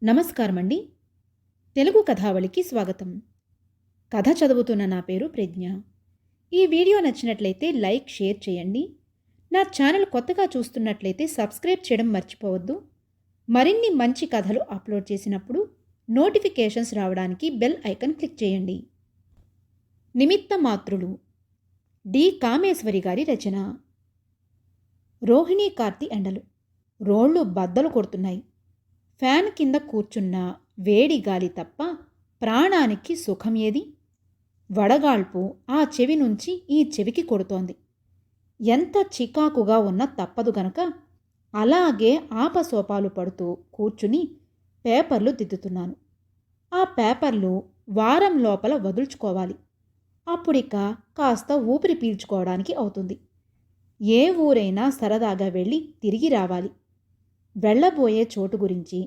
నమస్కారమండి. తెలుగు కథావళికి స్వాగతం. కథ చదువుతున్న నా పేరు ప్రజ్ఞ. ఈ వీడియో నచ్చినట్లయితే లైక్, షేర్ చేయండి. నా ఛానల్ కొత్తగా చూస్తున్నట్లయితే సబ్స్క్రైబ్ చేయడం మర్చిపోవద్దు. మరిన్ని మంచి కథలు అప్లోడ్ చేసినప్పుడు నోటిఫికేషన్స్ రావడానికి బెల్ ఐకాన్ క్లిక్ చేయండి. నిమిత్త మాతృలు డి. కామేశ్వరి గారి రచన. రోహిణీ కార్తీ ఎండలు. రోళ్లు బద్దలు కొడుతున్నాయి. ఫ్యాన్ కింద కూర్చున్న వేడి గాలి తప్ప ప్రాణానికి సుఖం ఏది? వడగాల్పు ఆ చెవి నుంచి ఈ చెవికి కొడుతోంది. ఎంత చికాకుగా ఉన్నా తప్పదు గనక అలాగే ఆపసోపాలు పడుతూ కూర్చుని పేపర్లు దిద్దుతున్నాను. ఆ పేపర్లు వారం లోపల వదుల్చుకోవాలి. అప్పుడిక కాస్త ఊపిరి పీల్చుకోవడానికి అవుతుంది. ఏ ఊరైనా సరదాగా వెళ్ళి తిరిగి రావాలి. వెళ్ళబోయే చోటు గురించి,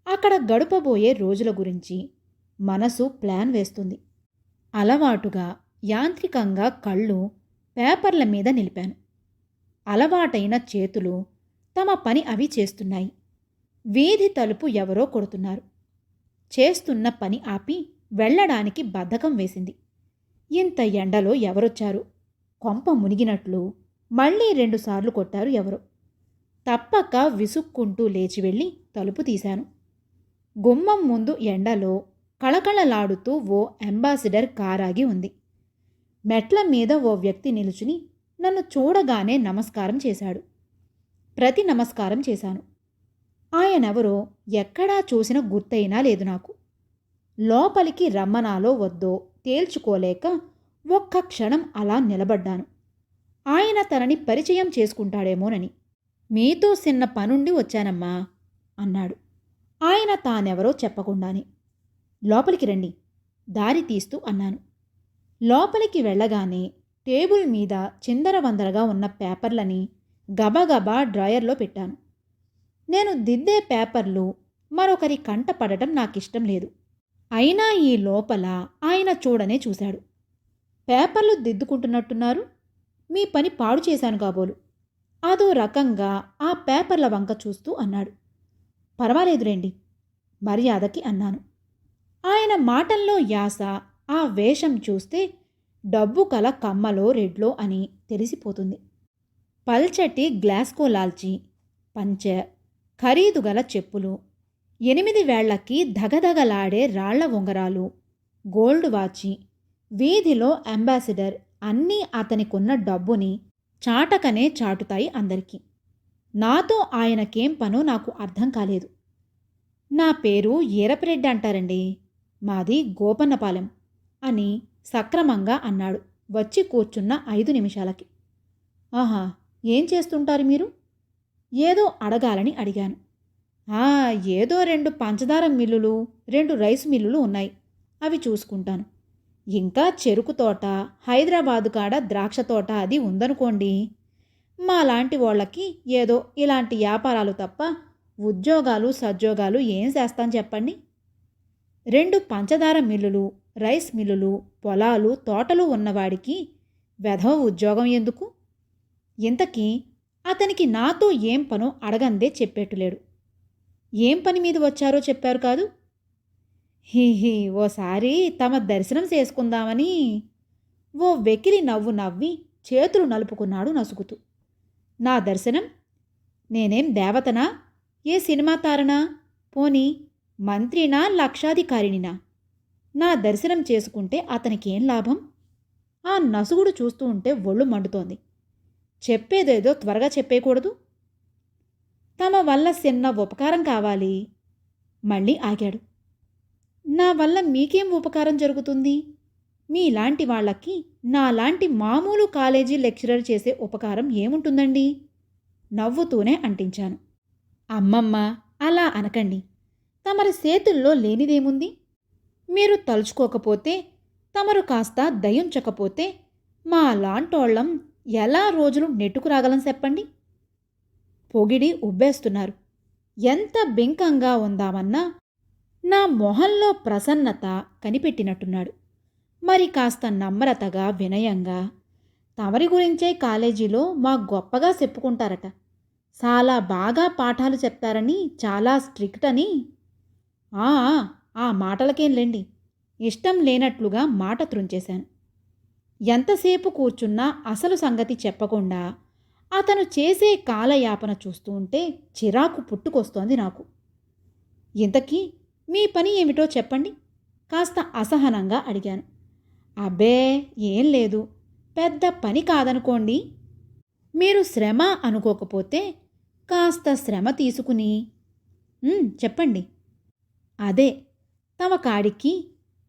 అక్కడ గడపబోయే రోజుల గురించి మనసు ప్లాన్ వేస్తుంది. అలవాటుగా యాంత్రికంగా కళ్ళు పేపర్ల మీద నిలిపాను. అలవాటైన చేతులు తమ పని అవి చేస్తున్నాయి. వీధి తలుపు ఎవరో కొడుతున్నారు. చేస్తున్న పని ఆపి వెళ్ళడానికి బద్ధకం వేసింది. ఇంత ఎండలో ఎవరొచ్చారు? కొంప మునిగినట్లు మళ్ళీ 2 సార్లు కొట్టారు ఎవరో. తప్పక విసుక్కుంటూ లేచి వెళ్ళి తలుపు తీశాను. గుమ్మం ముందు ఎండలో కళకళలాడుతూ ఓ అంబాసిడర్ కారాగి ఉంది. మెట్ల మీద ఓ వ్యక్తి నిలుచుని నన్ను చూడగానే నమస్కారం చేశాడు. ప్రతి నమస్కారం చేశాను. ఆయనెవరో ఎక్కడా చూసిన గుర్తయినా లేదు నాకు. లోపలికి రమ్మనాలో వద్దో తేల్చుకోలేక ఒక్క క్షణం అలా నిలబడ్డాను. ఆయన తనని పరిచయం చేసుకుంటాడేమోనని. మీతో చిన్న పనుండి వచ్చానమ్మా అన్నాడు. ఆయన తానెవరో చెప్పకుండానే. లోపలికి రండి, దారి తీస్తూ అన్నాను. లోపలికి వెళ్ళగానే టేబుల్ మీద చిందరవందరగా ఉన్న పేపర్లని గబగబా డ్రాయర్లో పెట్టాను. నేను దిద్దే పేపర్లు మరొకరి కంట పడటం నాకిష్టం లేదు. అయినా ఈ లోపల ఆయన చూడనే చూశాడు. పేపర్లు దిద్దుకుంటున్నట్టున్నారు, మీ పని పాడు చేశాను కాబోలు. అదో రకంగా ఆ పేపర్ల వంక చూస్తూ అన్నాడు. పర్వాలేదులేండి, మర్యాదకి అన్నాను. ఆయన మాటల్లో యాస, ఆ వేషం చూస్తే డబ్బు కల కమ్మలో రెడ్లో అని తెలిసిపోతుంది. పల్చటి గ్లాస్కో లాల్చి, పంచె, ఖరీదుగల చెప్పులు, 8 వేళ్లకి ధగధగలాడే రాళ్ల ఉంగరాలు, గోల్డ్ వాచి, వీధిలో అంబాసిడర్ అన్నీ అతనికున్న డబ్బుని చాటకనే చాటుతాయి అందరికీ. నాతో ఆయనకేం పనో నాకు అర్థం కాలేదు. నా పేరు ఈరపిరెడ్డి అంటారండి, మాది గోపన్నపాలెం అని సక్రమంగా అన్నాడు వచ్చి కూర్చున్న 5 నిమిషాలకి. ఆహా, ఏం చేస్తుంటారు మీరు? ఏదో అడగాలని అడిగాను. ఏదో 2 పంచదార మిల్లులు, 2 రైస్ మిల్లులు ఉన్నాయి, అవి చూసుకుంటాను. ఇంకా చెరుకు తోట, హైదరాబాదు కాడ ద్రాక్ష తోట అది ఉందనుకోండి. మాలాంటి వాళ్ళకి ఏదో ఇలాంటి వ్యాపారాలు తప్ప ఉద్యోగాలు సద్యోగాలు ఏం చేస్తాను చెప్పండి. 2 పంచదార మిల్లులు, రైస్ మిల్లులు, పొలాలు, తోటలు ఉన్నవాడికి వెధవ ఉద్యోగం ఎందుకు? ఇంతకీ అతనికి నాతో ఏం పనో అడగందే చెప్పేట్టులేడు. ఏం పని మీద వచ్చారో చెప్పారు కాదు? హీహీ, ఓసారి తమ దర్శనం చేసుకుందామని. ఓ వెకిలి నవ్వు నవ్వి చేతులు నలుపుకున్నాడు నసుగుతూ. నా దర్శనం? నేనేం దేవతనా? ఏ సినిమా తారనా? పోనీ మంత్రినా, లక్షాధికారినినా? నా దర్శనం చేసుకుంటే అతనికేం లాభం? ఆ నసుగుడు చూస్తూ ఉంటే ఒళ్ళు మండుతోంది. చెప్పేదేదో త్వరగా చెప్పేయకూడదు? తమ వల్ల చిన్న ఉపకారం కావాలి. మళ్ళీ ఆగాడు. నా వల్ల మీకేం ఉపకారం జరుగుతుంది? మీలాంటి వాళ్ళకి నాలాంటి మామూలు కాలేజీ లెక్చరర్ చేసే ఉపకారం ఏముంటుందండి? నవ్వుతూనే అంటించాను. అమ్మమ్మ, అలా అనకండి. తమరి చేతుల్లో లేనిదేముంది? మీరు తలుచుకోకపోతే, తమరు కాస్త దయించకపోతే మా లాంటోళ్ళం ఎలా రోజులు నెట్టుకురాగలం చెప్పండి? పొగిడి ఉబ్బేస్తున్నారు. ఎంత బింకంగా ఉందామన్నా నా మొహంలో ప్రసన్నత కనిపెట్టినట్టున్నాడు. మరి కాస్త నమ్రతగా, వినయంగా, తమరి గురించే కాలేజీలో మా గొప్పగా చెప్పుకుంటారట, చాలా బాగా పాఠాలు చెప్తారని, చాలా స్ట్రిక్ట్ అని. ఆ ఆ, ఆ మాటలకేంలేండి. ఇష్టం లేనట్లుగా మాట త్రుంచేశాను. ఎంతసేపు కూర్చున్నా అసలు సంగతి చెప్పకుండా అతను చేసే కాలయాపన చూస్తూ ఉంటే చిరాకు పుట్టుకొస్తోంది నాకు. ఇంతకీ మీ పని ఏమిటో చెప్పండి? కాస్త అసహనంగా అడిగాను. అబ్బే, ఏం లేదు. పెద్ద పని కాదనుకోండి. మీరు శ్రమ అనుకోకపోతే కాస్త శ్రమ తీసుకుని చెప్పండి. అదే, తమ కాడికి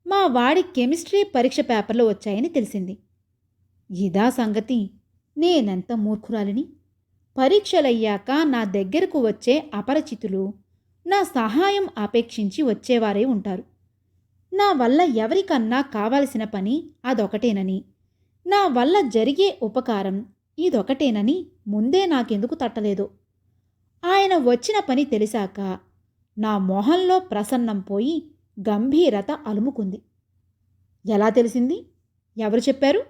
మా వాడి కెమిస్ట్రీ పరీక్ష పేపర్లు వచ్చాయని తెలిసింది. ఇదా సంగతి? నేనెంత మూర్ఖురాలిని! పరీక్షలయ్యాక నా దగ్గరకు వచ్చే అపరిచితులు నా సహాయం అపేక్షించి వచ్చేవారే ఉంటారు. నా వల్ల ఎవరికన్నా కావలసిన పని అదొకటేనని, నా వల్ల జరిగే ఉపకారం ఇదొకటేనని ముందే నాకెందుకు తట్టలేదో. ఆయన వచ్చిన పని తెలిసాక నా మొహంలో ప్రసన్నం పోయి గంభీరత అలుముకుంది. ఎలా తెలిసింది? ఎవరు చెప్పారు?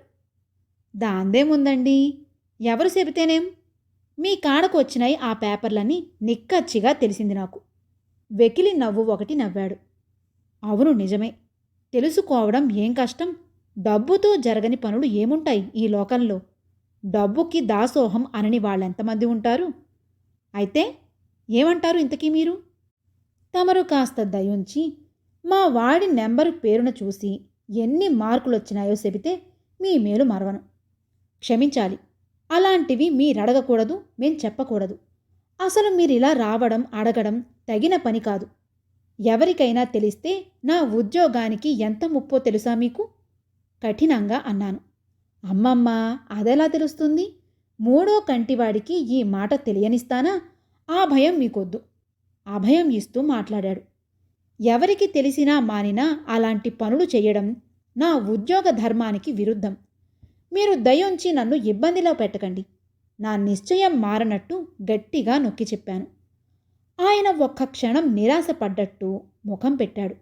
దాందేముందండి, ఎవరు చెబితేనేం? మీ కాడకు వచ్చినాయి ఆ పేపర్లన్నీ నిక్కచ్చిగా తెలిసింది నాకు. వెకిలి నవ్వు ఒకటి నవ్వాడు. అవును, నిజమే. తెలుసుకోవడం ఏం కష్టం? డబ్బుతో జరగని పనులు ఏముంటాయి ఈ లోకంలో? డబ్బుకి దాసోహం అనని వాళ్ళెంతమంది ఉంటారు? అయితే ఏమంటారు ఇంతకీ మీరు? తమరు కాస్త దయుంచి మా వాడి నెంబరు పేరున చూసి ఎన్ని మార్కులొచ్చినాయో చెబితే మీ మేలు మరవను. క్షమించాలి, అలాంటివి మీరడగకూడదు, మేం చెప్పకూడదు. అసలు మీరిలా రావడం అడగడం తగిన పని కాదు. ఎవరికైనా తెలిస్తే నా ఉద్యోగానికి ఎంత ముప్పో తెలుసా మీకు? కఠినంగా అన్నాను. అమ్మమ్మ, అదెలా తెలుస్తుంది? మూడో కంటివాడికి ఈ మాట తెలియనిస్తానా? ఆ భయం మీకొద్దు. అభయం ఇస్తూ మాట్లాడాడు. ఎవరికి తెలిసినా మానినా అలాంటి పనులు చేయడం నా ఉద్యోగ ధర్మానికి విరుద్ధం. మీరు దయుంచి నన్ను ఇబ్బందిలో పెట్టకండి. నా నిశ్చయం మారనట్టు గట్టిగా నొక్కి చెప్పాను. ఆయన ఒక్క క్షణం నిరాశపడ్డట్టు ముఖం పెట్టాడు.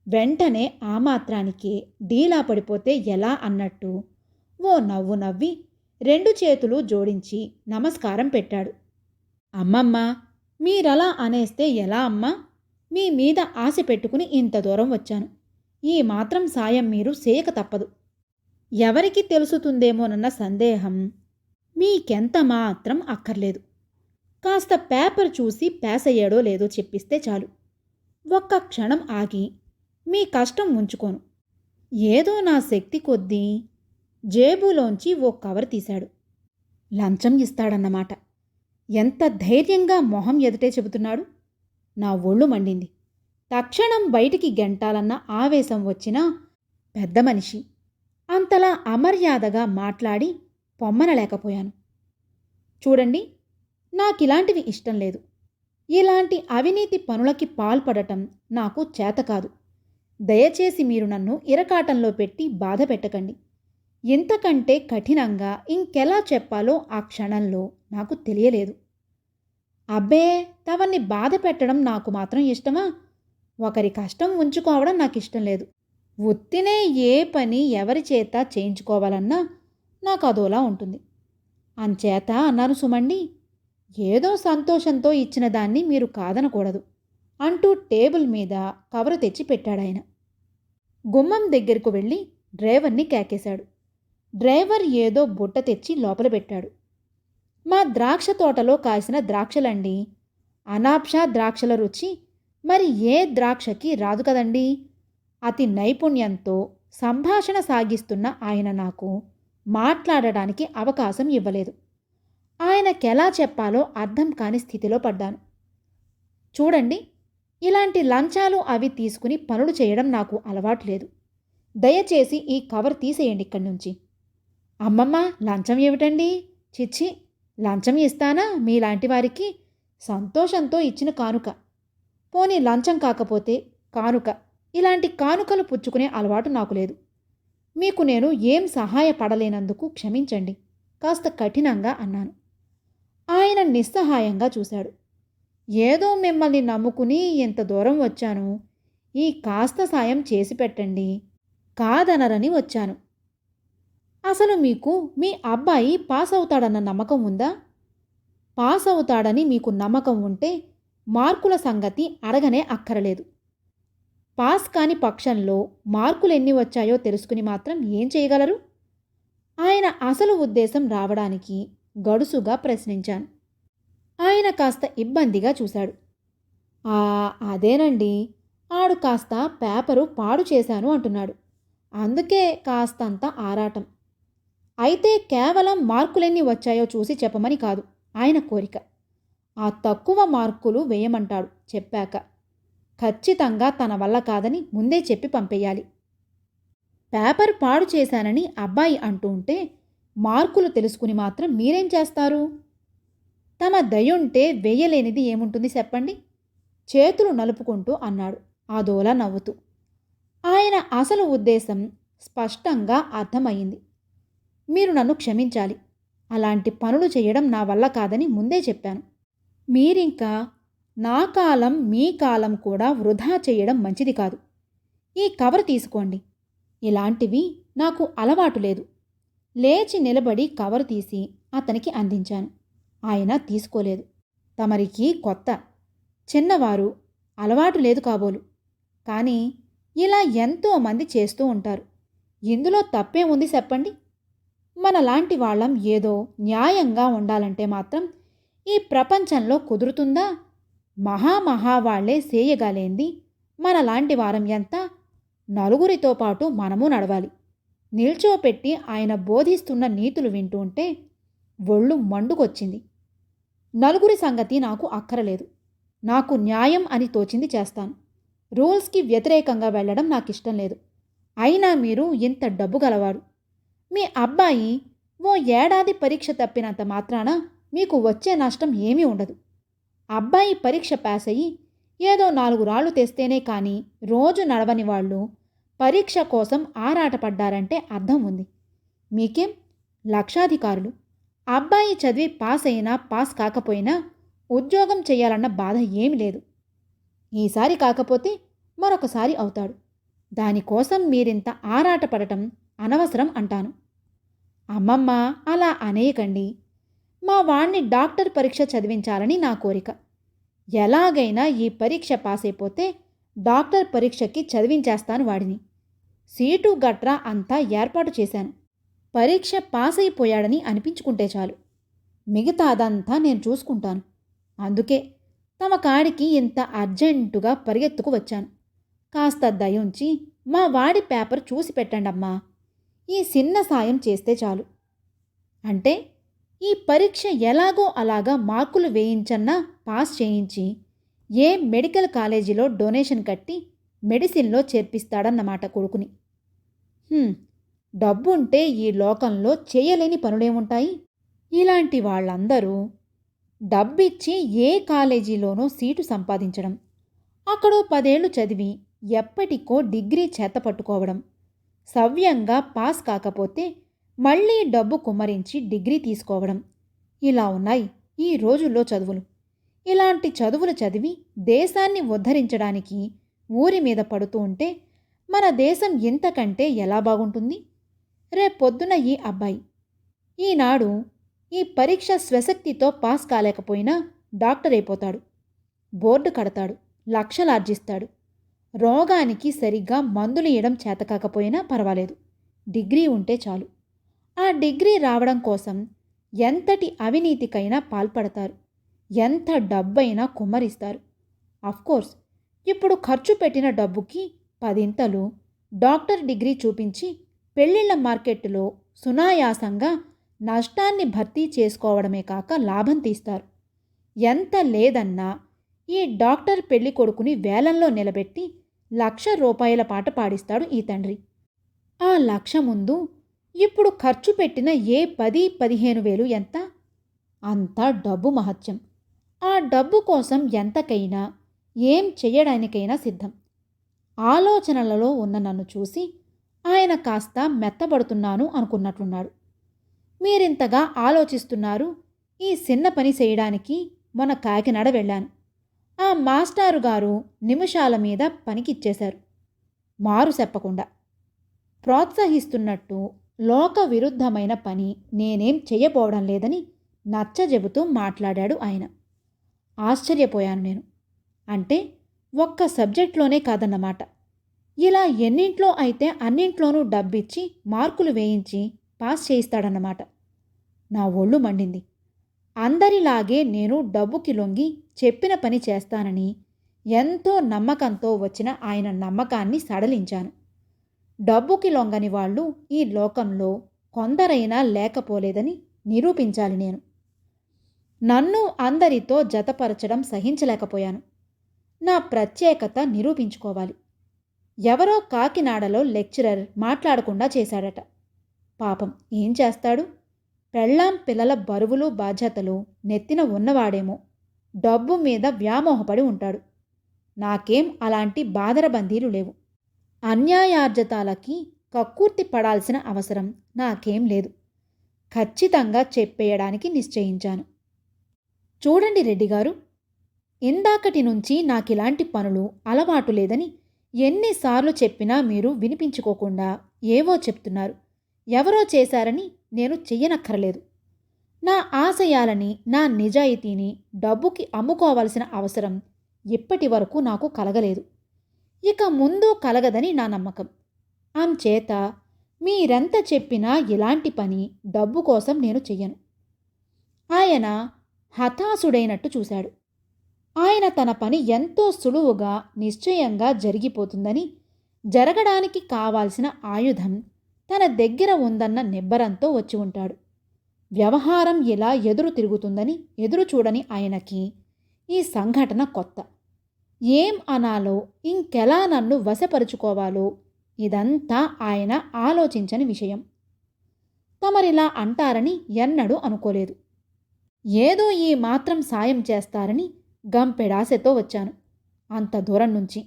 వెంటనే ఆ మాత్రానికే డీలా పడిపోతే ఎలా అన్నట్టు ఓ నవ్వు నవ్వి 2 చేతులు జోడించి నమస్కారం పెట్టాడు. అమ్మమ్మ, మీరలా అనేస్తే ఎలా అమ్మా? మీ మీద ఆశ పెట్టుకుని ఇంత దూరం వచ్చాను. ఈ మాత్రం సాయం మీరు చేయక తప్పదు. ఎవరికి తెలుసుతుందేమోనన్న సందేహం మీకెంత మాత్రం అక్కర్లేదు. కాస్త పేపర్ చూసి పేసయ్యాడో లేదో చెప్పిస్తే చాలు. ఒక్క క్షణం ఆగి మీ కష్టం ఉంచుకోను. ఏదో నా శక్తి కొద్దీ జేబులోంచి ఓ కవర్ తీశాడు. లంచం ఇస్తాడన్నమాట. ఎంత ధైర్యంగా మొహం ఎదుటే చెబుతున్నాడు. నా ఒళ్ళు మండింది. తక్షణం బయటికి గెంటాలన్న ఆవేశం వచ్చినా పెద్ద మనిషి అంతలా అమర్యాదగా మాట్లాడి పొమ్మనలేకపోయాను. చూడండి, నాకిలాంటివి ఇష్టం లేదు. ఇలాంటి అవినీతి పనులకి పాల్పడటం నాకు చేతకాదు. దయచేసి మీరు నన్ను ఇరకాటంలో పెట్టి బాధ పెట్టకండి. ఇంతకంటే కఠినంగా ఇంకెలా చెప్పాలో ఆ క్షణంలో నాకు తెలియలేదు. అబ్బే, తవన్ని బాధ పెట్టడం నాకు మాత్రం ఇష్టమా? ఒకరి కష్టం ఉంచుకోవడం నాకు ఇష్టం లేదు. ఉత్తినే ఏ పని ఎవరి చేత చేయించుకోవాలన్నా నాకు అదోలా ఉంటుంది. అంచేత అన్నాను సుమండి, ఏదో సంతోషంతో ఇచ్చిన దాన్ని మీరు కాదనకూడదు అంటూ టేబుల్ మీద కవరు తెచ్చి పెట్టాడాయన. గుమ్మం దగ్గరకు వెళ్ళి డ్రైవర్ని కేకేశాడు. డ్రైవర్ ఏదో బుట్ట తెచ్చి లోపల పెట్టాడు. మా ద్రాక్ష తోటలో కాసిన ద్రాక్షలండి. అనాబ్షా ద్రాక్షల రుచి మరి ఏ ద్రాక్షకి రాదు కదండి. అతి నైపుణ్యంతో సంభాషణ సాగిస్తున్న ఆయన నాకు మాట్లాడడానికి అవకాశం ఇవ్వలేదు. ఆయనకెలా చెప్పాలో అర్థం కాని స్థితిలో పడ్డాను. చూడండి, ఇలాంటి లంచాలు అవి తీసుకుని పనులు చేయడం నాకు అలవాటు లేదు. దయచేసి ఈ కవర్ తీసేయండి ఇక్కడి నుంచి. అమ్మమ్మ, లంచం ఏమిటండి? చిచ్చి, లంచం ఇస్తానా మీలాంటి వారికి? సంతోషంతో ఇచ్చిన కానుక. పోనీ లంచం కాకపోతే కానుక. ఇలాంటి కానుకలు పుచ్చుకునే అలవాటు నాకు లేదు. మీకు నేను ఏం సహాయపడలేనందుకు క్షమించండి కాస్త కఠినంగా అన్నాను. ఆయన నిస్సహాయంగా చూశాడు. ఏదో మిమ్మల్ని నమ్ముకుని ఇంత దూరం వచ్చాను. ఈ కాస్త సాయం చేసి పెట్టండి, కాదనరని వచ్చాను. అసలు మీకు మీ అబ్బాయి పాస్ అవుతాడన్న నమ్మకం ఉందా? పాస్ అవుతాడని మీకు నమ్మకం ఉంటే మార్కుల సంగతి అడగనే అక్కరలేదు. పాస్ కాని పక్షంలో మార్కులెన్ని వచ్చాయో తెలుసుకుని మాత్రం ఏం చేయగలరు? ఆయన అసలు ఉద్దేశం రావడానికి గడుసుగా ప్రశ్నించాను. ఆయన కాస్త ఇబ్బందిగా చూశాడు. ఆ అదేనండి, ఆడు కాస్త పేపరు పాడు చేశాను అంటున్నాడు. అందుకే కాస్తంత ఆరాటం. అయితే కేవలం మార్కులెన్ని వచ్చాయో చూసి చెప్పమని కాదు ఆయన కోరిక. ఆ తక్కువ మార్కులు వేయమంటాడు. చెప్పాక ఖచ్చితంగా తన వల్ల కాదని ముందే చెప్పి పంపేయాలి. పేపర్ పాడు చేశానని అబ్బాయి అంటూ ఉంటే మార్కులు తెలుసుకుని మాత్రం మీరేం చేస్తారు? తమ దయుంటే వేయలేనిది ఏముంటుంది చెప్పండి? చేతులు నలుపుకుంటూ అన్నాడు అదోలా నవ్వుతూ. ఆయన అసలు ఉద్దేశం స్పష్టంగా అర్థమయ్యింది. మీరు నన్ను క్షమించాలి. అలాంటి పనులు చేయడం నా వల్ల కాదని ముందే చెప్పాను. మీరింకా నా కాలం మీ కాలం కూడా వృధా చేయడం మంచిది కాదు. ఈ కవర్ తీసుకోండి. ఇలాంటివి నాకు అలవాటు లేదు. లేచి నిలబడి కవర్ తీసి అతనికి అందించాను. ఆయన తీసుకోలేదు. తమరికి కొత్త, చిన్నవారు, అలవాటు లేదు కాబోలు. కానీ ఇలా ఎంతోమంది చేస్తూ ఉంటారు. ఇందులో తప్పేముంది చెప్పండి? మనలాంటి వాళ్ళం ఏదో న్యాయంగా ఉండాలంటే మాత్రం ఈ ప్రపంచంలో కుదురుతుందా? మహావాళ్లే చేయగలేంది మనలాంటి వారం ఎంత? నలుగురితో పాటు మనము నడవాలి. నిల్చోపెట్టి ఆయన బోధిస్తున్న నీతులు వింటూ ఉంటే ఒళ్ళు మండుకొచ్చింది. నలుగురి సంగతి నాకు అక్కరలేదు. నాకు న్యాయం అని తోచింది చేస్తాను. రూల్స్కి వ్యతిరేకంగా వెళ్ళడం నాకు ఇష్టం లేదు. అయినా మీరు ఇంత డబ్బు గలవాడు. మీ అబ్బాయి ఓ ఏడాది పరీక్ష తప్పినంత మాత్రాన మీకు వచ్చే నష్టం ఏమీ ఉండదు. అబ్బాయి పరీక్ష పాస్ అయ్యి ఏదో 4 రాళ్ళు తెస్తేనే కానీ రోజు నడవని వాళ్ళు పరీక్ష కోసం ఆరాటపడ్డారంటే అర్థం ఉంది. మీకేం లక్షాధికారులు. అబ్బాయి చదివి పాస్ అయినా పాస్ కాకపోయినా ఉద్యోగం చేయాలన్న బాధ ఏమీ లేదు. ఈసారి కాకపోతే మరొకసారి అవుతాడు. దానికోసం మీరింత ఆరాటపడటం అనవసరం అంటాను. అమ్మమ్మ, అలా అనేయకండి. మా వాణ్ణి డాక్టర్ పరీక్ష చదివించాలని నా కోరిక. ఎలాగైనా ఈ పరీక్ష పాస్ అయిపోతే డాక్టర్ పరీక్షకి చదివించేస్తాను వాడిని. సీటు గట్రా అంతా ఏర్పాటు చేశాను. పరీక్ష పాస్ అయిపోయాడని అనిపించుకుంటే చాలు. మిగతాదంతా నేను చూసుకుంటాను. అందుకే తమ కాడికి ఇంత అర్జెంటుగా పరిగెత్తుకు వచ్చాను. కాస్త దయుంచి మా వాడి పేపర్ చూసి పెట్టండమ్మా. ఈ చిన్న సాయం చేస్తే చాలు. అంటే ఈ పరీక్ష ఎలాగో అలాగా మార్కులు వేయించన్నా పాస్ చేయించి ఏ మెడికల్ కాలేజీలో డొనేషన్ కట్టి మెడిసిన్లో చేర్పిస్తాడన్నమాట కొడుకుని. డబ్బుంటే ఈ లోకంలో చేయలేని పనులేముంటాయి? ఇలాంటి వాళ్ళందరూ డబ్బిచ్చి ఏ కాలేజీలోనో సీటు సంపాదించడం, అక్కడో 10 ఏళ్ళు చదివి ఎప్పటికో డిగ్రీ చేతపట్టుకోవడం, సవ్యంగా పాస్ కాకపోతే మళ్ళీ డబ్బు కుమ్మరించి డిగ్రీ తీసుకోవడం, ఇలా ఉన్నాయి ఈ రోజుల్లో చదువులు. ఇలాంటి చదువులు చదివి దేశాన్ని ఉద్ధరించడానికి ఊరి మీద పడుతూ ఉంటే మన దేశం ఇంతకంటే ఎలా బాగుంటుంది? రేపొద్దున ఈ అబ్బాయి ఈనాడు ఈ పరీక్ష స్వశక్తితో పాస్ కాలేకపోయినా డాక్టర్ అయిపోతాడు. బోర్డు కడతాడు, లక్షలార్జిస్తాడు. రోగానికి సరిగ్గా మందులు ఇవ్వడం చేతకాకపోయినా పర్వాలేదు, డిగ్రీ ఉంటే చాలు. ఆ డిగ్రీ రావడం కోసం ఎంతటి అవినీతికైనా పాల్పడతారు, ఎంత డబ్బైనా కుమ్మరిస్తారు. అఫ్కోర్స్ ఇప్పుడు ఖర్చు పెట్టిన డబ్బుకి 10 డాక్టర్ డిగ్రీ చూపించి పెళ్ళిళ్ళ మార్కెట్టులో సునాయాసంగా నష్టాన్ని భర్తీ చేసుకోవడమే కాక లాభం తీస్తారు. ఎంత లేదన్నా ఈ డాక్టర్ పెళ్లి కొడుకుని వేలంలో నిలబెట్టి ₹1,00,000 పాట పాడిస్తాడు ఈ తండ్రి. ఆ 1,00,000 ముందు ఇప్పుడు ఖర్చు పెట్టిన ఏ 10-15 వేలు ఎంత? అంతా డబ్బు మహత్యం. ఆ డబ్బు కోసం ఎంతకైనా ఏం చెయ్యడానికైనా సిద్ధం. ఆలోచనలలో ఉన్న నన్ను చూసి ఆయన కాస్త మెత్తబడుతున్నాను అనుకున్నట్లున్నాడు. మీరింతగా ఆలోచిస్తున్నారు, ఈ చిన్న పని చేయడానికి మొన్న కాకినాడ వెళ్ళాను. ఆ మాస్టారు గారు నిమిషాల మీద పనికిచ్చేశారు. మారు చెప్పకుండా ప్రోత్సహిస్తున్నట్టు లోక విరుద్ధమైన పని నేనేం చెయ్యపోవడం లేదని నచ్చజెబుతూ మాట్లాడాడు ఆయన. ఆశ్చర్యపోయాను నేను. అంటే ఒక్క సబ్జెక్ట్లోనే కాదన్నమాట, ఇలా ఎన్నింట్లో అయితే అన్నింట్లోనూ డబ్బిచ్చి మార్కులు వేయించి పాస్ చేయిస్తాడన్నమాట. నా ఒళ్ళు మండింది. అందరిలాగే నేను డబ్బుకి లొంగి చెప్పిన పని చేస్తానని ఎంతో నమ్మకంతో వచ్చిన ఆయన నమ్మకాన్ని సడలించాను. డబ్బుకి లొంగని వాళ్ళు ఈ లోకంలో కొందరైనా లేకపోలేదని నిరూపించాలి నేను. నన్ను అందరితో జతపరచడం సహించలేకపోయాను. నా ప్రత్యేకత నిరూపించుకోవాలి. ఎవరో కాకినాడలో లెక్చరర్ మాట్లాడకుండా చేశాడట. పాపం ఏం చేస్తాడు? పెళ్ళాం పిల్లల బరువులు బాధ్యతలు నెత్తిన ఉన్నవాడేమో డబ్బు మీద వ్యామోహపడి ఉంటాడు. నాకేం అలాంటి బాదరబందీలు లేవు. అన్యాయార్జతాలకి కక్కుర్తి పడాల్సిన అవసరం నాకేం లేదు. ఖచ్చితంగా చెప్పేయడానికి నిశ్చయించాను. చూడండి రెడ్డిగారు, ఇందాకటి నుంచి నాకిలాంటి పనులు అలవాటు లేదని ఎన్నిసార్లు చెప్పినా మీరు వినిపించుకోకుండా ఏవో చెప్తున్నారు. ఎవరో చేశారని నేను చెయ్యనక్కర్లేదు. నా ఆశయాలని, నా నిజాయితీని డబ్బుకి అమ్ముకోవాల్సిన అవసరం ఇప్పటి వరకు నాకు కలగలేదు. ఇక ముందు కలగదని నా నమ్మకం. అంచేత మీరెంత చెప్పినా ఇలాంటి పని డబ్బు కోసం నేను చెయ్యను. ఆయన హతాశుడైనట్టు చూశాడు. ఆయన తన పని ఎంతో సులువుగా నిశ్చయంగా జరిగిపోతుందని, జరగడానికి కావాల్సిన ఆయుధం తన దగ్గర ఉందన్న నిబ్బరంతో వచ్చి ఉంటాడు. వ్యవహారం ఇలా ఎదురు తిరుగుతుందని ఎదురు చూడని ఆయనకి ఈ సంఘటన కొత్త. ఏం అనాలో, ఇంకెలా నన్ను వశపరుచుకోవాలో ఇదంతా ఆయన ఆలోచించని విషయం. తమరిలా అంటారని ఎన్నడూ అనుకోలేదు. ఏదో ఈ మాత్రం సాయం చేస్తారని గంపెడాశతో వచ్చాను. అంత దూరం నుంచి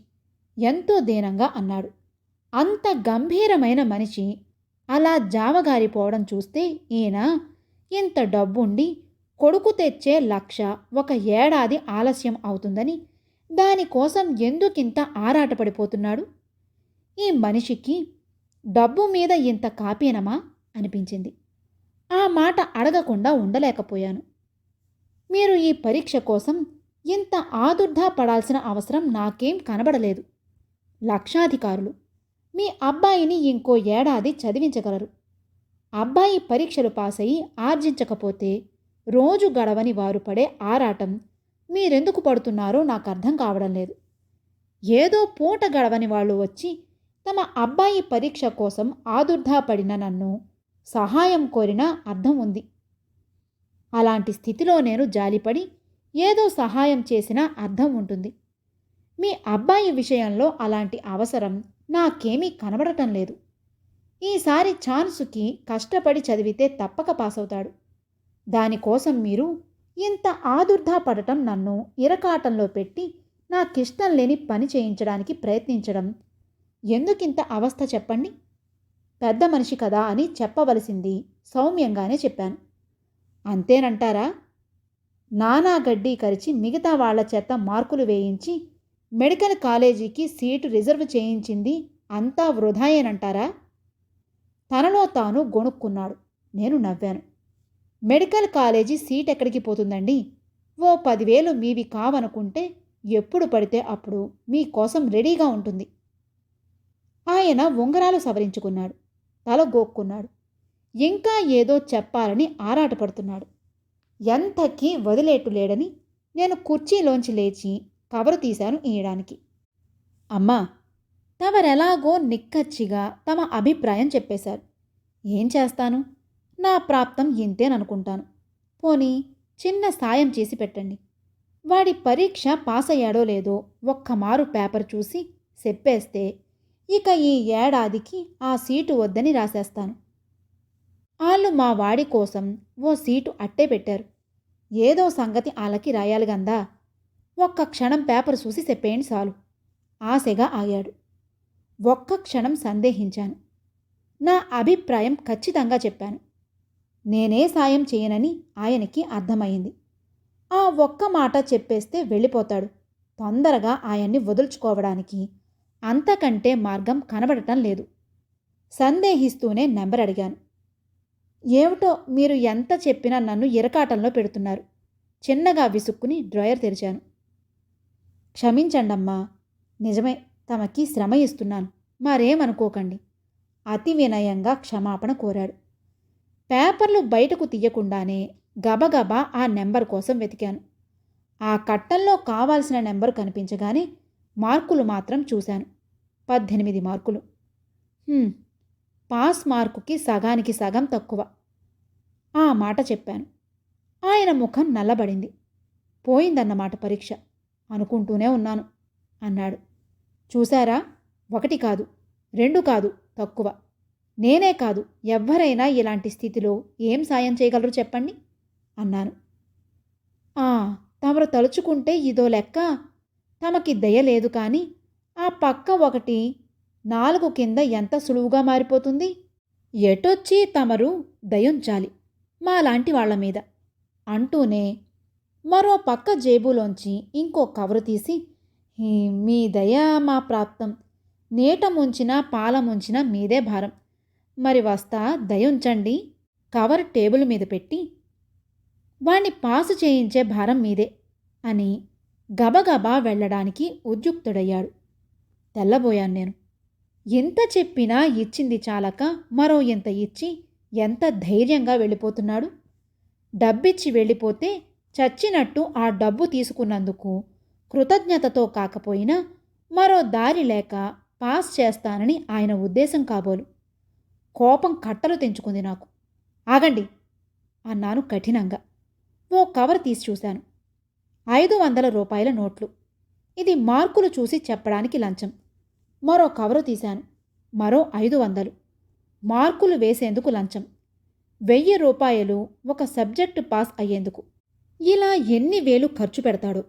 ఎంతో దీనంగా అన్నాడు. అంత గంభీరమైన మనిషి అలా జావగారిపోవడం చూస్తే ఈయన ఇంత డబ్బుండి కొడుకు తెచ్చే 1,00,000 ఒక ఏడాది ఆలస్యం అవుతుందని దానికోసం ఎందుకింత ఆరాటపడిపోతున్నాడు? ఈ మనిషికి డబ్బు మీద ఇంత కాపీనమా అనిపించింది. ఆ మాట అడగకుండా ఉండలేకపోయాను. మీరు ఈ పరీక్ష కోసం ఇంత ఆదుర్దా పడాల్సిన అవసరం నాకేం కనబడలేదు. లక్షాధికారులు మీ అబ్బాయిని ఇంకో ఏడాది చదివించగలరు. అబ్బాయి పరీక్షలు పాసయి ఆర్జించకపోతే రోజు గడవని వారు పడే ఆరాటం మీరెందుకు పడుతున్నారో నాకు అర్థం కావడం లేదు. ఏదో పూట గడవని వాళ్ళు వచ్చి తమ అబ్బాయి పరీక్ష కోసం ఆదుర్దా పడిన నన్ను సహాయం కోరినా అర్థం ఉంది. అలాంటి స్థితిలో నేను జాలిపడి ఏదో సహాయం చేసినా అర్థం ఉంటుంది. మీ అబ్బాయి విషయంలో అలాంటి అవసరం నాకేమీ కనబడటం లేదు. ఈసారి ఛాన్సుకి కష్టపడి చదివితే తప్పక పాసవుతాడు. దానికోసం మీరు ఇంత ఆదుర్దా పడటం, నన్ను ఇరకాటంలో పెట్టి నాకిష్టం లేని పని చేయించడానికి ప్రయత్నించడం ఎందుకింత అవస్థ చెప్పండి? పెద్ద మనిషి కదా అని చెప్పవలసింది సౌమ్యంగానే చెప్పాను. అంతేనంటారా? నానా గడ్డి కరిచి మిగతా వాళ్ల చేత మార్కులు వేయించి మెడికల్ కాలేజీకి సీటు రిజర్వ్ చేయించింది అంతా వృధాయేనంటారా? తనలో తాను గొణుక్కున్నాడు. నేను నవ్వాను. మెడికల్ కాలేజీ సీట్ ఎక్కడికి పోతుందండి? ఓ 10,000 మీవి కావనుకుంటే ఎప్పుడు పడితే అప్పుడు మీకోసం రెడీగా ఉంటుంది. ఆయన ఉంగరాలు సవరించుకున్నాడు. తల గోక్కున్నాడు. ఇంకా ఏదో చెప్పాలని ఆరాటపడుతున్నాడు. ఎంతకీ వదిలేట్టు లేడని నేను కుర్చీలోంచి లేచి కవరు తీశాను ఈయడానికి. అమ్మా, తమరెలాగో నిక్కచ్చిగా తమ అభిప్రాయం చెప్పేశారు. ఏం చేస్తాను? నా ప్రాప్తం ఇంతేననుకుంటాను. పోనీ చిన్న సాయం చేసి పెట్టండి. వాడి పరీక్ష పాస్ అయ్యాడో లేదో ఒక్కమారు పేపర్ చూసి చెప్పేస్తే ఇక ఈ ఏడాదికి ఆ సీటు వద్దని రాసేస్తాను. వాళ్ళు మా వాడి కోసం ఓ సీటు అట్టే పెట్టారు. ఏదో సంగతి వాళ్ళకి రాయాలి గందా. ఒక్క క్షణం పేపర్ చూసి చెప్పేయండి చాలు. ఆశగా ఆగాడు. ఒక్క క్షణం సందేహించాను. నా అభిప్రాయం ఖచ్చితంగా చెప్పాను. నేనే సాయం చేయనని ఆయనకి అర్థమైంది. ఆ ఒక్క మాట చెప్పేస్తే వెళ్ళిపోతాడు. తొందరగా ఆయన్ని వదులుచుకోవడానికి అంతకంటే మార్గం కనబడటం లేదు. సందేహిస్తూనే నెంబర్ అడిగాను. ఏమిటో మీరు ఎంత చెప్పినా నన్ను ఇరకాటంలో పెడుతున్నారు. చిన్నగా విసుక్కుని డ్రాయర్ తెరిచాను. క్షమించండమ్మా, నిజమే తమకి శ్రమ ఇస్తున్నాను. మరేమనుకోకండి. అతి వినయంగా క్షమాపణ కోరాడు. పేపర్లు బయటకు తీయకుండానే గబగబా ఆ నెంబర్ కోసం వెతికాను. ఆ కట్టంలో కావాల్సిన నెంబరు కనిపించగానే మార్కులు మాత్రం చూశాను. 18 మార్కులు. పాస్ మార్కుకి సగానికి సగం తక్కువ. ఆ మాట చెప్పాను. ఆయన ముఖం నల్లబడింది. పోయిందన్నమాట పరీక్ష. అనుకుంటూనే ఉన్నాను అన్నాడు. చూశారా, 1 కాదు 2 కాదు తక్కువ. నేనే కాదు, ఎవ్వరైనా ఇలాంటి స్థితిలో ఏం సాయం చేయగలరు చెప్పండి అన్నాను. తమరు తలుచుకుంటే ఇదో లెక్క. తమకి దయ లేదు కానీ ఆ పక్క 1 4 కింద ఎంత సులువుగా మారిపోతుంది. ఎటొచ్చి తమరు దయుంచాలి మాలాంటి వాళ్ల మీద అంటూనే మరో పక్క జేబులోంచి ఇంకో కవరు తీసి, మీ దయ మా ప్రాప్తం. నీట ముంచినా పాల ముంచినా మీదే భారం. మరి వస్తా, దయుంచండి. కవర్ టేబుల్ మీద పెట్టి, వాణ్ణి పాసు చేయించే భారం మీదే అని గబగబా వెళ్లడానికి ఉద్యుక్తుడయ్యాడు. తెల్లబోయాను నేను. ఎంత చెప్పినా ఇచ్చింది చాలక మరో ఇంత ఇచ్చి ఎంత ధైర్యంగా వెళ్ళిపోతున్నాడు. డబ్బిచ్చి వెళ్ళిపోతే చచ్చినట్టు ఆ డబ్బు తీసుకున్నందుకు కృతజ్ఞతతో కాకపోయినా మరో దారి లేక పాస్ చేస్తానని ఆయన ఉద్దేశం కాబోలు. కోపం కట్టలు తెంచుకుంది నాకు. ఆగండి అన్నాను కఠినంగా. ఓ కవర్ తీసి చూశాను. 500 రూపాయల నోట్లు. ఇది మార్కులు చూసి చెప్పడానికి లంచం. మరో కవరు తీశాను. మరో 500 మార్కులు వేసేందుకు లంచం. 1000 రూపాయలు ఒక సబ్జెక్టు పాస్ అయ్యేందుకు. ఇలా ఎన్ని వేలు ఖర్చు పెడతాడో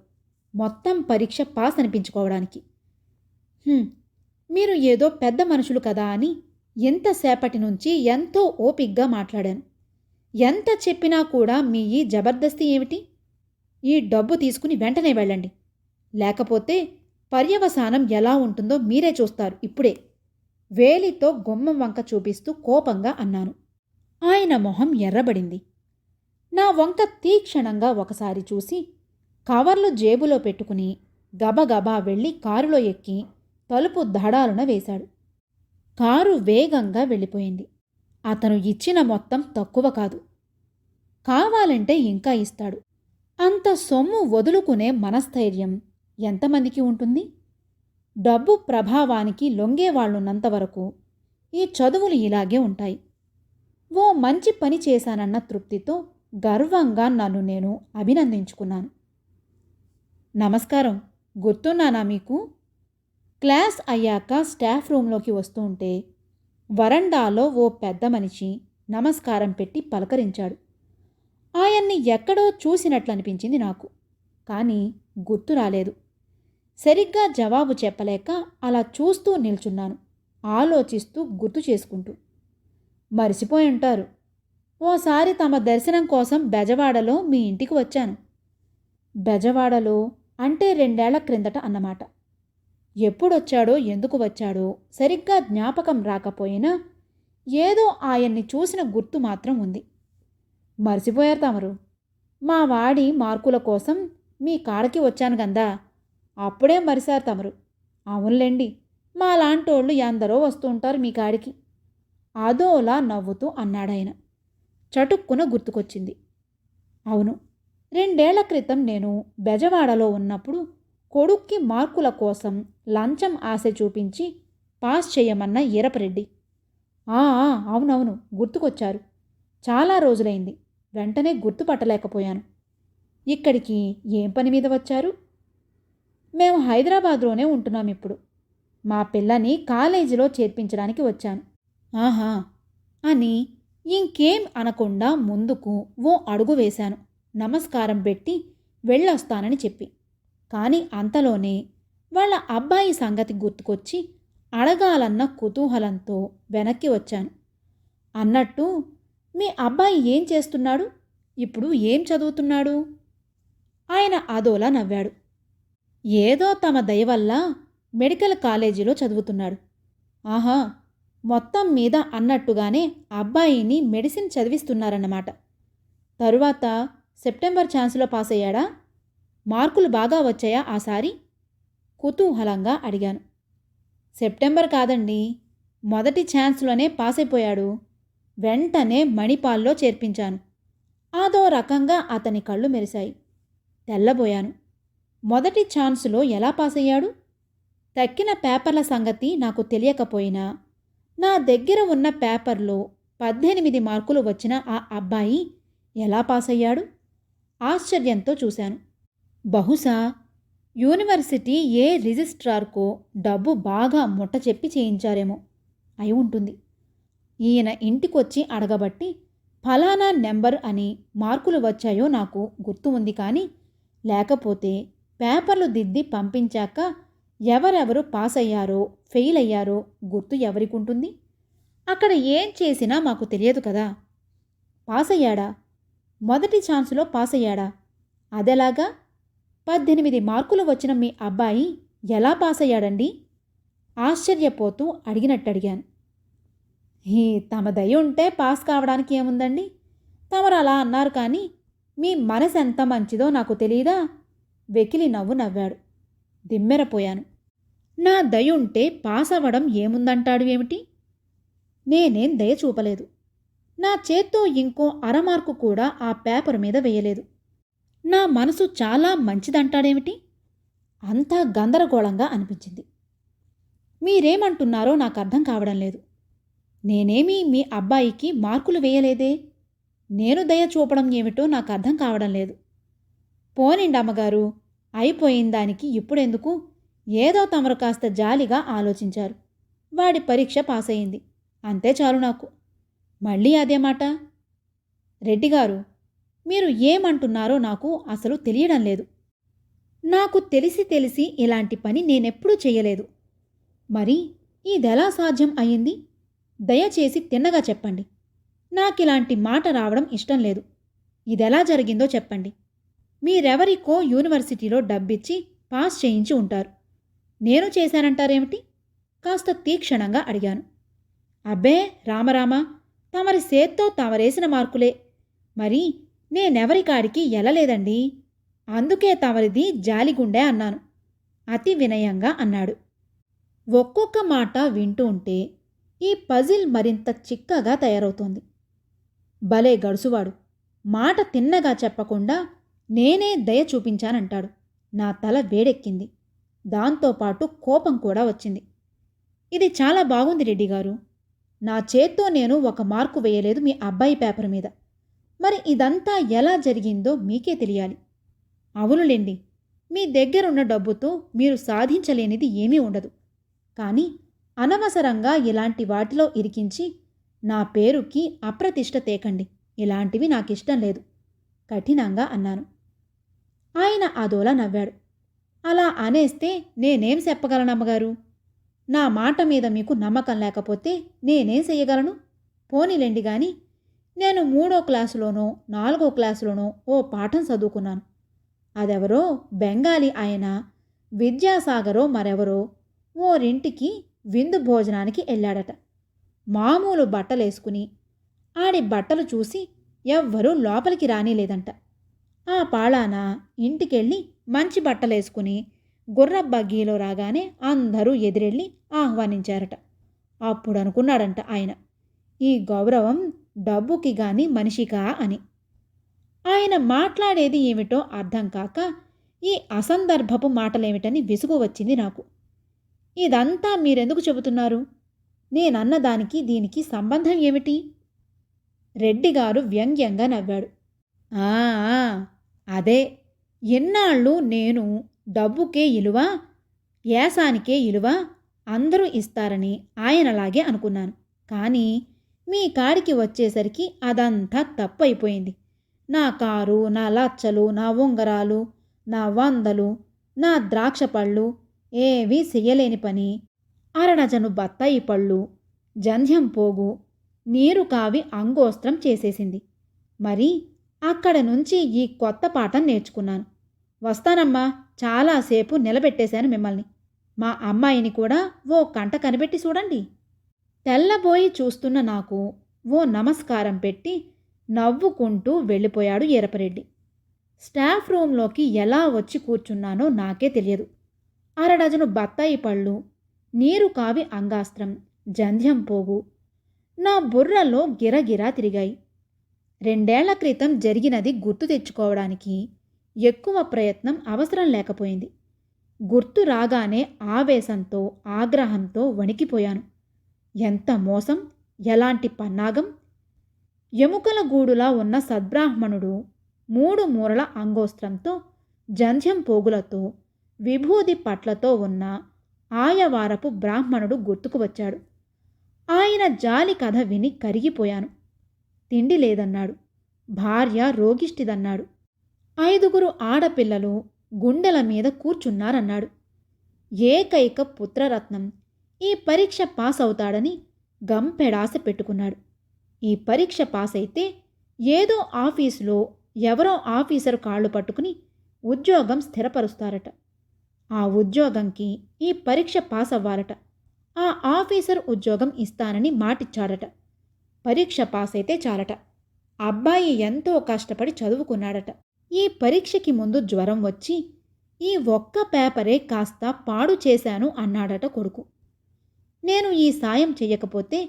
మొత్తం పరీక్ష పాస్ అనిపించుకోవడానికి. మీరు ఏదో పెద్ద మనుషులు కదా అని ఎంతసేపటి నుంచి ఎంతో ఓపిగ్గా మాట్లాడాను. ఎంత చెప్పినా కూడా మీ ఈ జబర్దస్తి ఏమిటి? ఈ డబ్బు తీసుకుని వెంటనే వెళ్ళండి. లేకపోతే పర్యవసానం ఎలా ఉంటుందో మీరే చూస్తారు ఇప్పుడే. వేలితో గుమ్మం వంక చూపిస్తూ కోపంగా అన్నాను. ఆయన మొహం ఎర్రబడింది. నా వంక తీక్షణంగా ఒకసారి చూసి కవర్లు జేబులో పెట్టుకుని గబగబా వెళ్ళి కారులో ఎక్కి తలుపు దడాలున వేశాడు. కారు వేగంగా వెళ్ళిపోయింది. అతను ఇచ్చిన మొత్తం తక్కువ కాదు. కావాలంటే ఇంకా ఇస్తాడు. అంత సొమ్ము వదులుకునే మనస్థైర్యం ఎంతమందికి ఉంటుంది? డబ్బు ప్రభావానికి లొంగేవాళ్లున్నంతవరకు ఈ చదువులు ఇలాగే ఉంటాయి. ఓ మంచి పని చేశానన్న తృప్తితో గర్వంగా నన్ను నేను అభినందించుకున్నాను. నమస్కారం, గుర్తున్నానా మీకు? క్లాస్ అయ్యాక స్టాఫ్ రూంలోకి వస్తుంటే వరండాలో ఓ పెద్ద మనిషి నమస్కారం పెట్టి పలకరించాడు. ఆయన్ని ఎక్కడో చూసినట్లనిపించింది నాకు. కానీ గుర్తు రాలేదు. సరిగ్గా జవాబు చెప్పలేక అలా చూస్తూ నిల్చున్నాను, ఆలోచిస్తూ గుర్తు చేసుకుంటూ. మరిసిపోయి ఉంటారు. ఓసారి తమ దర్శనం కోసం బెజవాడలో మీ ఇంటికి వచ్చాను. బెజవాడలో అంటే 2 ఏళ్ల క్రిందట అన్నమాట. ఎప్పుడొచ్చాడో ఎందుకు వచ్చాడో సరిగ్గా జ్ఞాపకం రాకపోయినా ఏదో ఆయన్ని చూసిన గుర్తు మాత్రం ఉంది. మర్చిపోయారు తమరు. మా వాడి మార్కుల కోసం మీ కాడకి వచ్చాను గందా, అప్పుడే మరిశారు తమరు. అవునులేండి, మా లాంటోళ్ళు ఎందరో వస్తుంటారు మీ కాడికి. అదోలా నవ్వుతూ అన్నాడాయన. చటుక్కున గుర్తుకొచ్చింది. అవును, 2 ఏళ్ల క్రితం నేను బెజవాడలో ఉన్నప్పుడు కొడుక్కి మార్కుల కోసం లంచం ఆశ చూపించి పాస్ చేయమన్న ఈరపరెడ్డి. అవునవును, గుర్తుకొచ్చారు. చాలా రోజులైంది, వెంటనే గుర్తుపట్టలేకపోయాను. ఇక్కడికి ఏం పని మీద వచ్చారు? మేము హైదరాబాద్లోనే ఉంటున్నాం ఇప్పుడు. మా పిల్లని కాలేజీలో చేర్పించడానికి వచ్చాను. ఆహా అని ఇంకేం అనకుండా ముందుకు ఓ అడుగు వేశాను, నమస్కారం పెట్టి వెళ్ళొస్తానని చెప్పి. కానీ అంతలోనే వాళ్ళ అబ్బాయి సంగతి గుర్తుకొచ్చి అడగాలన్న కుతూహలంతో వెనక్కి వచ్చాను. అన్నట్టు మీ అబ్బాయి ఏం చేస్తున్నాడు? ఇప్పుడు ఏం చదువుతున్నాడు? ఆయన అదోలా నవ్వాడు. ఏదో తమ దయ వల్ల మెడికల్ కాలేజీలో చదువుతున్నాడు. ఆహా, మొత్తం మీద అన్నట్టుగానే అబ్బాయిని మెడిసిన్ చదివిస్తున్నారన్నమాట. తరువాత సెప్టెంబర్ ఛాన్స్లో పాస్ అయ్యాడా? మార్కులు బాగా వచ్చాయా ఆసారి? కుతూహలంగా అడిగాను. సెప్టెంబర్ కాదండి, మొదటి ఛాన్స్లోనే పాస్ అయిపోయాడు. వెంటనే మణిపాల్లో చేర్పించాను. అదో రకంగా అతని కళ్ళు మెరిశాయి. తెల్లబోయాను. మొదటి ఛాన్సులో ఎలా పాస్ అయ్యాడు? తక్కిన పేపర్ల సంగతి నాకు తెలియకపోయినా నా దగ్గర ఉన్న పేపర్లో 18 మార్కులు వచ్చిన ఆ అబ్బాయి ఎలా పాస్ అయ్యాడు? ఆశ్చర్యంతో చూశాను. బహుశా యూనివర్సిటీ ఏ రిజిస్ట్రార్కో డబ్బు బాగా ముట్టచెప్పి చేయించారేమో అయి ఉంటుంది. ఈయన ఇంటికొచ్చి అడగబట్టి ఫలానా నెంబర్ అని మార్కులు వచ్చాయో నాకు గుర్తు ఉంది, కానీ లేకపోతే పేపర్లు దిద్ది పంపించాక ఎవరెవరు పాస్ అయ్యారో ఫెయిల్ అయ్యారో గుర్తు ఎవరికుంటుంది? అక్కడ ఏం చేసినా మాకు తెలియదు కదా. పాస్ అయ్యాడా? మొదటి ఛాన్సులో పాస్ అయ్యాడా? అదెలాగా? 18 మార్కులు వచ్చిన మీ అబ్బాయి ఎలా పాస్ అయ్యాడండి? ఆశ్చర్యపోతూ అడిగినట్టు ఈ తమ దయ ఉంటే పాస్ కావడానికి ఏముందండి? తమరు అలా అన్నారు, కానీ మీ మనసు ఎంత మంచిదో నాకు తెలీదా? వెకిలి నవ్వు నవ్వాడు. దిమ్మెరపోయాను. నా దయుంటే పాస్ అవ్వడం ఏముందంటాడు ఏమిటి? నేనేం దయ చూపలేదు. నా చేత్తో ఇంకో అరమార్కు కూడా ఆ పేపర్ మీద వేయలేదు. నా మనసు చాలా మంచిదంటాడేమిటి? అంతా గందరగోళంగా అనిపించింది. మీరేమంటున్నారో నాకు అర్థం కావడం లేదు. నేనేమీ మీ అబ్బాయికి మార్కులు వేయలేదే. నేను దయ చూపడం ఏమిటో నాకు అర్థం కావడం లేదు. పోనిండి అమ్మగారు, అయిపోయిన దానికి ఇప్పుడెందుకు? ఏదో తమరు కాస్త జాలిగా ఆలోచించారు. వాడి పరీక్ష పాస్ అయింది, అంతే చాలు నాకు. మళ్ళీ అదే మాట? రెడ్డిగారు, మీరు ఏమంటున్నారో నాకు అసలు తెలియడం లేదు. నాకు తెలిసి ఇలాంటి పని నేనెప్పుడూ చేయలేదు. మరి ఇదెలా సాధ్యం అయింది? దయచేసి తిన్నగా చెప్పండి. నాకిలాంటి మాట రావడం ఇష్టం లేదు. ఇదెలా జరిగిందో చెప్పండి. మీరెవరికో యూనివర్సిటీలో డబ్బిచ్చి పాస్ చేయించి ఉంటారు. నేను చేశానంటారేమిటి? కాస్త తీక్షణంగా అడిగాను. అబ్బే రామరామ, తమరి సేత్తో తమరేసిన మార్కులే. మరి నేనెవరికాడికి ఎలలేదండి. అందుకే తమరిది జాలిగుండే అన్నాను. అతి వినయంగా అన్నాడు. ఒక్కొక్క మాట వింటూ ఉంటే ఈ పజిల్ మరింత చిక్కగా తయారవుతోంది. భలే గడుసువాడు. మాట తిన్నగా చెప్పకుండా నేనే దయ చూపించానంటాడు. నా తల వేడెక్కింది. దాంతోపాటు కోపం కూడా వచ్చింది. ఇది చాలా బాగుంది రెడ్డిగారు. నా చేత్తో నేను ఒక మార్కు వేయలేదు మీ అబ్బాయి పేపర్ మీద. మరి ఇదంతా ఎలా జరిగిందో మీకే తెలియాలి. అవునులేండి, మీ దగ్గరున్న డబ్బుతో మీరు సాధించలేనిది ఏమీ ఉండదు. కానీ అనవసరంగా ఇలాంటి వాటిలో ఇరికించి నా పేరుకి అప్రతిష్ట తేకండి. ఇలాంటివి నాకిష్టం లేదు, కఠినంగా అన్నాను. ఆయన అదోలా నవ్వాడు. అలా అనేస్తే నేనేం చెప్పగలనమ్మగారు? నా మాట మీద మీకు నమ్మకం లేకపోతే నేనేం చెయ్యగలను? పోనీలేండి గాని, నేను 3వ క్లాసులోనో 4వ క్లాసులోనో ఓ పాఠం చదువుకున్నాను. అదెవరో బెంగాలీ ఆయన విద్యాసాగరో మరెవరో ఓరింటికి విందు భోజనానికి వెళ్ళాడట. మామూలు బట్టలేసుకుని ఆడి బట్టలు చూసి ఎవ్వరూ లోపలికి రానిలేదంట. ఆ పాళాన ఇంటికెళ్ళి మంచి బట్టలేసుకుని గుర్రబగ్గీలో రాగానే అందరూ ఎదురెళ్ళి ఆహ్వానించారట. అప్పుడు అనుకున్నాడంట ఆయన, ఈ గౌరవం డబ్బుకి గాని మనిషికా అని. ఆయన మాట్లాడేది ఏమిటో అర్థం కాక ఈ అసందర్భపు మాటలేమిటని విసుగు వచ్చింది నాకు. ఇదంతా మీరెందుకు చెబుతున్నారు? నేనన్న దానికి దీనికి సంబంధం ఏమిటి? రెడ్డిగారు వ్యంగ్యంగా నవ్వాడు. ఆ అదే, ఎన్నాళ్ళు నేను డబ్బుకే ఇలువ, యాసానికే ఇలువ అందరూ ఇస్తారని ఆయనలాగే అనుకున్నాను. కానీ మీ కాడికి వచ్చేసరికి అదంతా తప్పు అయిపోయింది. నా కారు, నా లచ్చలు, నా ఉంగరాలు, నా వందలు, నా ద్రాక్ష పళ్ళు ఏవీ చెయ్యలేని పని, అరడజను బత్తాయి పళ్ళు, జంధ్యం పోగు, నీరు కావి అంగోస్త్రం చేసేసింది. మరి అక్కడ నుంచి ఈ కొత్త పాఠం నేర్చుకున్నాను. వస్తానమ్మా, చాలాసేపు నిలబెట్టేశాను మిమ్మల్ని. మా అమ్మాయిని కూడా ఓ కంట కనిపెట్టి చూడండి. తెల్లబోయి చూస్తున్న నాకు ఓ నమస్కారం పెట్టి నవ్వుకుంటూ వెళ్ళిపోయాడు ఈరపరెడ్డి. స్టాఫ్ రూంలోకి ఎలా వచ్చి కూర్చున్నానో నాకే తెలియదు. అరడజను బత్తాయి పళ్ళు, నీరు కావి అంగాస్త్రం, జంధ్యం పోగు నా బుర్రలో గిరగిరా తిరిగాయి. 2 ఏళ్ల క్రితం జరిగినది గుర్తు తెచ్చుకోవడానికి ఎక్కువ ప్రయత్నం అవసరం లేకపోయింది. గుర్తు రాగానే ఆవేశంతో, ఆగ్రహంతో వణికిపోయాను. ఎంత మోసం! ఎలాంటి పన్నాగం! ఎముకల గూడులా ఉన్న సద్బ్రాహ్మణుడు 3 మూరల అంగోస్త్రంతో, జంధ్యం పోగులతో, విభూది పట్లతో ఉన్న ఆయవారపు బ్రాహ్మణుడు గుర్తుకు వచ్చాడు. ఆయన జాలి కథ విని కరిగిపోయాను. తిండి లేదన్నాడు. భార్య రోగిష్టిదన్నాడు. 5గురు ఆడపిల్లలు గుండెల మీద కూర్చున్నారన్నాడు. ఏకైక పుత్రరత్నం ఈ పరీక్ష పాస్ అవుతాడని గంపెడాస పెట్టుకున్నాడు. ఈ పరీక్ష పాస్ అయితే ఏదో ఆఫీసులో ఎవరో ఆఫీసరు కాళ్ళు పట్టుకుని ఉద్యోగం స్థిరపరుస్తారట. ఆ ఉద్యోగంకి ఈ పరీక్ష పాస్ అవ్వాలట. ఆ ఆఫీసర్ ఉద్యోగం ఇస్తానని మాటిచ్చాడట. పరీక్ష పాస్ అయితే చాలట. అబ్బాయి ఎంతో కష్టపడి చదువుకున్నాడట. ఈ పరీక్షకి ముందు జ్వరం వచ్చి ఈ ఒక్క పేపరే కాస్త పాడు చేశాను అన్నాడట కొడుకు. నేను ఈ సాయం చెయ్యకపోతే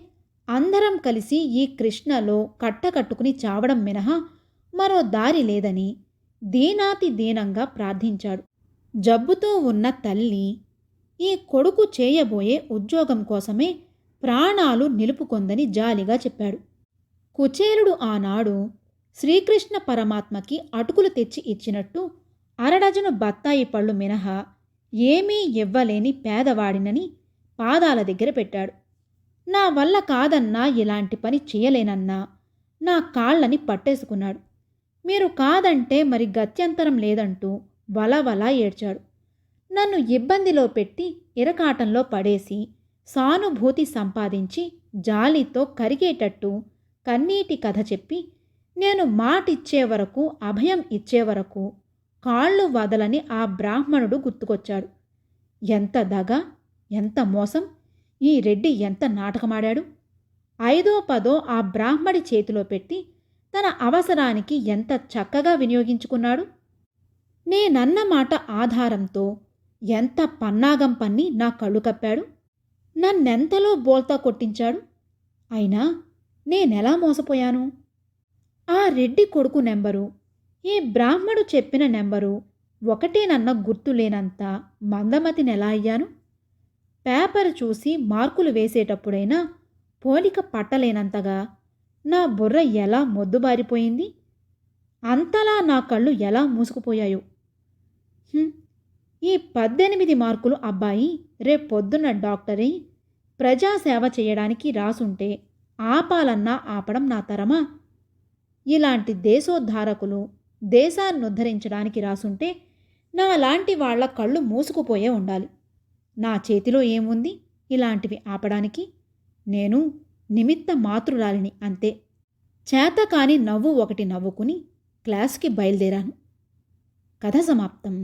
అందరం కలిసి ఈ కృష్ణలో కట్టకట్టుకుని చావడం మినహా మరో దారి లేదని దీనాతి దీనంగా ప్రార్థించాడు. జబ్బుతో ఉన్న తల్లి ఈ కొడుకు చేయబోయే ఉద్యోగం కోసమే ప్రాణాలు నిలుపుకొందని జాలిగా చెప్పాడు. కుచేలుడు ఆనాడు శ్రీకృష్ణ పరమాత్మకి అటుకులు తెచ్చి ఇచ్చినట్టు 1/2 బత్తాయి పళ్ళు మినహా ఏమీ ఇవ్వలేని పేదవాడినని పాదాల దగ్గర పెట్టాడు. నా వల్ల కాదన్నా ఇలాంటి పని చేయలేనన్నా నా కాళ్ళని పట్టేసుకున్నాడు. మీరు కాదంటే మరి గత్యంతరం లేదంటూ వలవలా ఏడ్చాడు. నన్ను ఇబ్బందిలో పెట్టి ఇరకాటంలో పడేసి సానుభూతి సంపాదించి జాలితో కరిగేటట్టు కన్నీటి కథ చెప్పి నేను మాటిచ్చే వరకు, అభయం ఇచ్చే వరకు కాళ్ళు వదలని ఆ బ్రాహ్మణుడు గుర్తుకొచ్చాడు. ఎంత దగ, ఎంత మోసం! ఈ రెడ్డి ఎంత నాటకమాడాడు! 5దో 10దో ఆ బ్రాహ్మడి చేతిలో పెట్టి తన అవసరానికి ఎంత చక్కగా వినియోగించుకున్నాడు. నేనన్న మాట ఆధారంతో ఎంత పన్నాగం పన్ని నా కళ్ళు కప్పాడు. నన్నెంతలో బోల్తా కొట్టించాడు. అయినా నేనెలా మోసపోయాను? ఆ రెడ్డి కొడుకు నెంబరు, ఈ బ్రాహ్మడు చెప్పిన నెంబరు ఒకటేనన్న గుర్తులేనంత మందమతినెలా అయ్యాను? పేపర్ చూసి మార్కులు వేసేటప్పుడైనా పోలిక పట్టలేనంతగా నా బుర్ర ఎలా మొద్దుబారిపోయింది? అంతలా నా కళ్ళు ఎలా మూసుకుపోయాయో! ఈ 18 మార్కులు అబ్బాయి రేపొద్దున్న డాక్టరై ప్రజాసేవ చేయడానికి రాసుంటే ఆపాలన్నా ఆపడం నా తరమా? ఇలాంటి దేశోద్ధారకులు దేశాన్నుద్ధరించడానికి రాసుంటే నాలాంటి వాళ్ల కళ్ళు మూసుకుపోయే ఉండాలి. నా చేతిలో ఏముంది ఇలాంటివి ఆపడానికి? నేను నిమిత్త మాతృరాలిని అంతే. చేతకాని నవ్వు ఒకటి నవ్వుకుని క్లాస్కి బయలుదేరాను. కథ సమాప్తం.